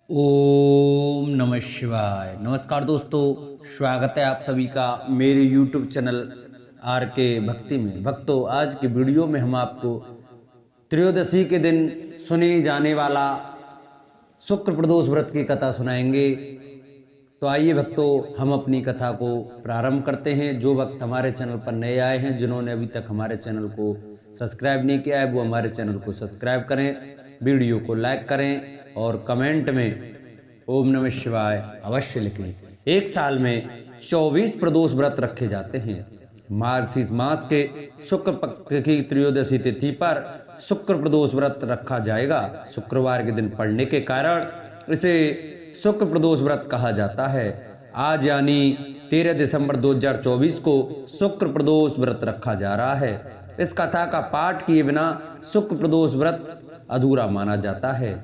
ओम नमः शिवाय। नमस्कार दोस्तों, स्वागत है आप सभी का मेरे YouTube चैनल आर के भक्ति में। भक्तों, आज की वीडियो में हम आपको त्रयोदशी के दिन सुने जाने वाला शुक्र प्रदोष व्रत की कथा सुनाएंगे। तो आइए भक्तों, हम अपनी कथा को प्रारंभ करते हैं। जो भक्त हमारे चैनल पर नए आए हैं, जिन्होंने अभी तक हमारे चैनल को सब्सक्राइब नहीं किया है, वो हमारे चैनल को सब्सक्राइब करें, वीडियो को लाइक करें और कमेंट में ओम नमः शिवाय अवश्य लिखें। एक साल में 24 प्रदोष व्रत रखे जाते हैं। मार्गशीर्ष मास के शुक्ल पक्ष की त्रयोदशी तिथि पर शुक्र प्रदोष व्रत रखा जाएगा। शुक्रवार के दिन पड़ने के कारण इसे शुक्र प्रदोष व्रत कहा जाता है। आज यानी 13 दिसंबर 2024 को शुक्र प्रदोष व्रत रखा जा रहा है। इस कथा का पाठ किए बिना शुक्र प्रदोष व्रत अधूरा माना जाता है।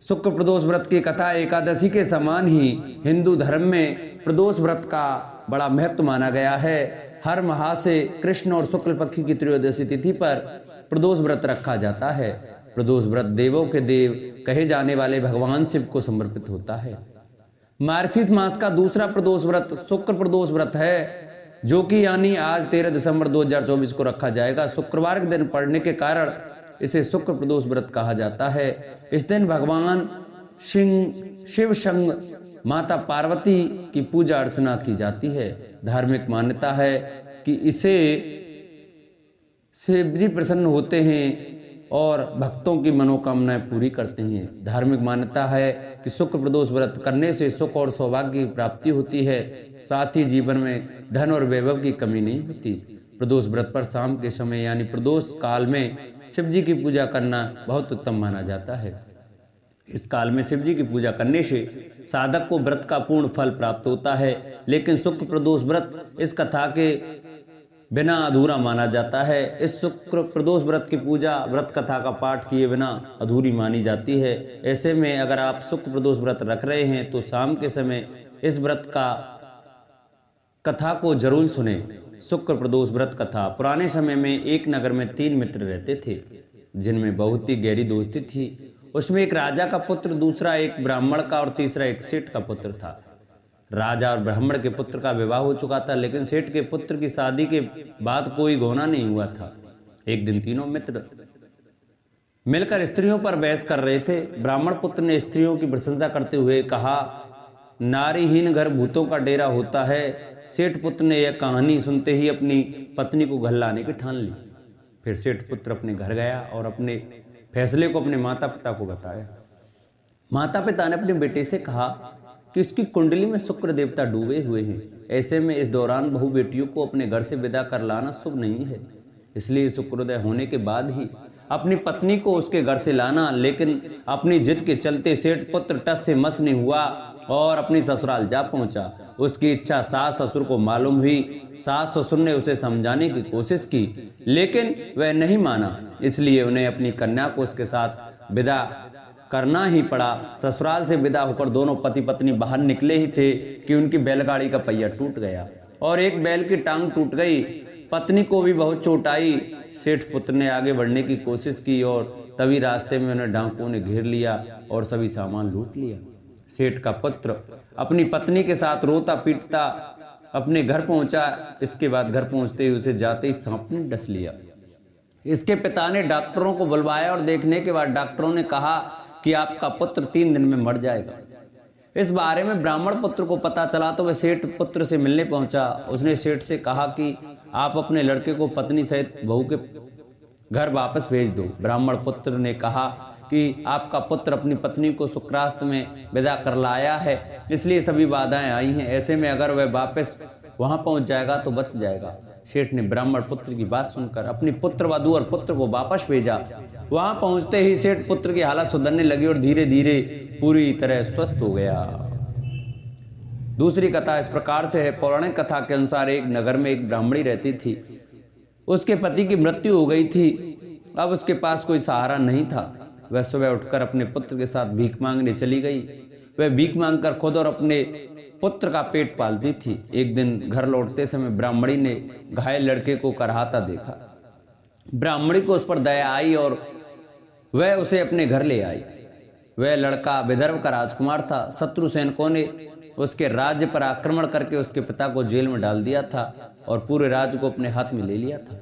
शुक्र प्रदोष व्रत की कथा एकादशी के समान ही हिंदू धर्म में प्रदोष व्रत का बड़ा महत्व माना गया है। हर माह से कृष्ण और शुक्ल पक्ष की त्रयोदशी तिथि पर प्रदोष व्रत रखा जाता है। प्रदोष व्रत देवों के देव कहे जाने वाले भगवान शिव को समर्पित होता है। मार्गशीर्ष मास का दूसरा प्रदोष व्रत शुक्र प्रदोष व्रत है, जो कि यानी आज 13 दिसंबर 2024 को रखा जाएगा। शुक्रवार के दिन पड़ने के कारण इसे शुक्र प्रदोष व्रत कहा जाता है। इस दिन भगवान शिव संग माता पार्वती की पूजा अर्चना की जाती है। धार्मिक मान्यता है कि इसे शिव जी प्रसन्न होते हैं और भक्तों की मनोकामनाएं पूरी करते हैं। धार्मिक मान्यता है कि शुक्र प्रदोष व्रत करने से सुख और सौभाग्य की प्राप्ति होती है, साथ ही जीवन में धन और वैभव की कमी नहीं होती। प्रदोष व्रत पर शाम के समय यानी प्रदोष काल में शिव जी की पूजा करना बहुत उत्तम माना जाता है। इस काल में शिव जी की पूजा करने से साधक को व्रत का पूर्ण फल प्राप्त होता है, लेकिन शुक्र प्रदोष व्रत इस कथा के बिना अधूरा माना जाता है। इस शुक्र प्रदोष व्रत की पूजा व्रत कथा का पाठ किए बिना अधूरी मानी जाती है। ऐसे में अगर आप शुक्र प्रदोष व्रत रख रहे हैं तो शाम के समय इस व्रत का कथा को जरूर सुने। शुक्र प्रदोष व्रत कथा। पुराने समय में एक नगर में 3 मित्र रहते थे, जिनमें बहुत ही गहरी दोस्ती थी। उसमें एक राजा का पुत्र, दूसरा एक ब्राह्मण का और तीसरा एक सेठ का पुत्र था। राजा और ब्राह्मण के पुत्र का विवाह हो चुका था, लेकिन सेठ के पुत्र की शादी के बाद कोई गौना नहीं हुआ था। एक दिन तीनों मित्र मिलकर स्त्रियों पर बहस कर रहे थे। ब्राह्मण पुत्र ने स्त्रियों की प्रशंसा करते हुए कहा, नारीहीन घर भूतों का डेरा होता है। सेठ पुत्र ने यह कहानी सुनते ही अपनी पत्नी को घर लाने की ठान ली। फिर सेठ पुत्र अपने घर गया और अपने फैसले को अपने माता पिता को बताया। माता पिता ने अपने बेटे से कहा कि उसकी कुंडली में शुक्र देवता डूबे हुए हैं। ऐसे में इस दौरान बहु बेटियों को अपने घर से विदा कर लाना शुभ नहीं है, इसलिए शुक्रोदय होने के बाद ही अपनी पत्नी को उसके घर से लाना। लेकिन अपनी जिद के चलते सेठ पुत्र टस से मस नहीं हुआ और अपनी ससुराल जा पहुंचा। उसकी इच्छा सास ससुर को मालूम हुई। सास ससुर ने उसे समझाने की कोशिश की, लेकिन वह नहीं माना, इसलिए उन्हें अपनी कन्या को उसके साथ विदा करना ही पड़ा। ससुराल से विदा होकर दोनों पति पत्नी बाहर निकले ही थे कि उनकी बैलगाड़ी का पहिया टूट गया और एक बैल की टांग टूट गई। पत्नी को भी बहुत चोट आई। सेठ पुत्र ने आगे बढ़ने की कोशिश की और तभी रास्ते में उन्हें डाकुओं ने घेर लिया और सभी सामान लूट लिया। सेठ का पुत्र अपनी पत्नी के साथ रोता पीटता अपने घर पहुंचा। इसके बाद घर पहुंचते ही उसे जाते ही सांप ने डस लिया। इसके पिता ने डॉक्टरों को बुलवाया और देखने के बाद डॉक्टरों ने कहा कि आपका पुत्र 3 दिन में मर जाएगा। इस बारे में ब्राह्मण पुत्र को पता चला तो वह सेठ पुत्र से मिलने पहुंचा। उसने सेठ से कहा कि आप अपने लड़के को पत्नी सहित बहू के घर वापस भेज दो। ब्राह्मण पुत्र ने कहा कि आपका पुत्र अपनी पत्नी को शुक्रास्त में विदा कर लाया है, इसलिए सभी बाधाएं आई हैं। ऐसे में अगर वह वापस वहां पहुंच जाएगा तो बच जाएगा। सेठ ने ब्राह्मण पुत्र की बात सुनकर अपनी पुत्र वधू और पुत्र को वापस भेजा। वहां पहुंचते ही सेठ पुत्र की हालत सुधरने लगी और धीरे धीरे पूरी तरह स्वस्थ हो गया। दूसरी कथा इस प्रकार से है। पौराणिक कथा के अनुसार एक नगर में एक ब्राह्मणी रहती थी। उसके पति की मृत्यु हो गई थी। अब उसके पास कोई सहारा नहीं था। वह सुबह उठकर अपने पुत्र के साथ भीख मांगने चली गई। वह भीख मांगकर खुद और अपने पुत्र का पेट पालती थी। एक दिन घर लौटते समय ब्राह्मणी ने घायल लड़के को कराहता देखा। ब्राह्मणी को उस पर दया आई और वह उसे अपने घर ले आई। वह लड़का विदर्भ का राजकुमार था। शत्रु सैनिकों ने उसके राज्य पर आक्रमण करके उसके पिता को जेल में डाल दिया था और पूरे राज्य को अपने हाथ में ले लिया था।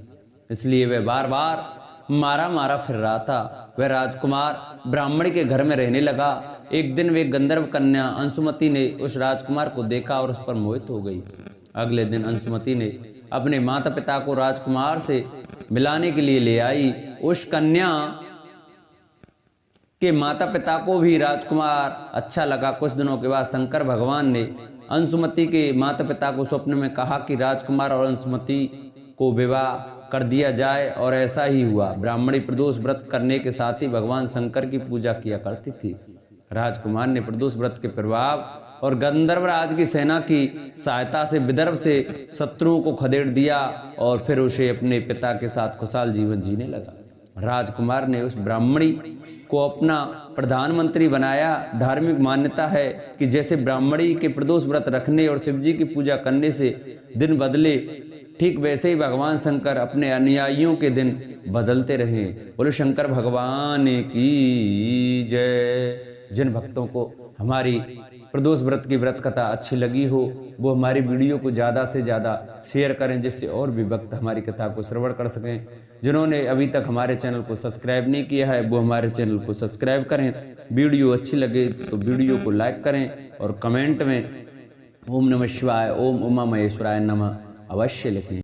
इसलिए वह बार बार मारा मारा फिर रहा था। वह राजकुमार ब्राह्मण के घर में रहने लगा। एक दिन वे गंधर्व कन्या अंशुमति ने उस राजकुमार को देखा और उस पर मोहित हो गई। अगले दिन अंशुमति ने अपने माता पिता को राजकुमार से मिलाने के लिए ले आई। उस कन्या के माता पिता को भी राजकुमार अच्छा लगा। कुछ दिनों के बाद शंकर भगवान ने अंशुमति के माता पिता को स्वप्न में कहा कि राजकुमार और अंशुमति को विवाह कर दिया जाए, और ऐसा ही हुआ। ब्राह्मणी प्रदोष व्रत करने के साथ ही भगवान शंकर की पूजा किया करती थी। राजकुमार ने प्रदोष व्रत के प्रभाव और गंधर्वराज की सेना की सहायता से विदर्भ से शत्रुओं को खदेड़ दिया और फिर उसे अपने पिता के साथ खुशहाल जीवन जीने लगा। राजकुमार ने उस ब्राह्मणी को अपना प्रधानमंत्री बनाया। धार्मिक मान्यता है कि जैसे ब्राह्मणी के प्रदोष व्रत रखने और शिवजी की पूजा करने से दिन बदले, ठीक वैसे ही भगवान शंकर अपने अनुयायियों के दिन बदलते रहे। बोलो शंकर भगवान की जय। जिन भक्तों को हमारी प्रदोष व्रत की व्रत कथा अच्छी लगी हो वो हमारी वीडियो को ज़्यादा से ज़्यादा शेयर करें, जिससे और भी भक्त हमारी कथा को श्रवण कर सकें। जिन्होंने अभी तक हमारे चैनल को सब्सक्राइब नहीं किया है वो हमारे चैनल को सब्सक्राइब करें। वीडियो अच्छी लगे तो वीडियो को लाइक करें और कमेंट में ओम नमः शिवाय, ओम उमा महेश्वराय नमः अवश्य लिखें।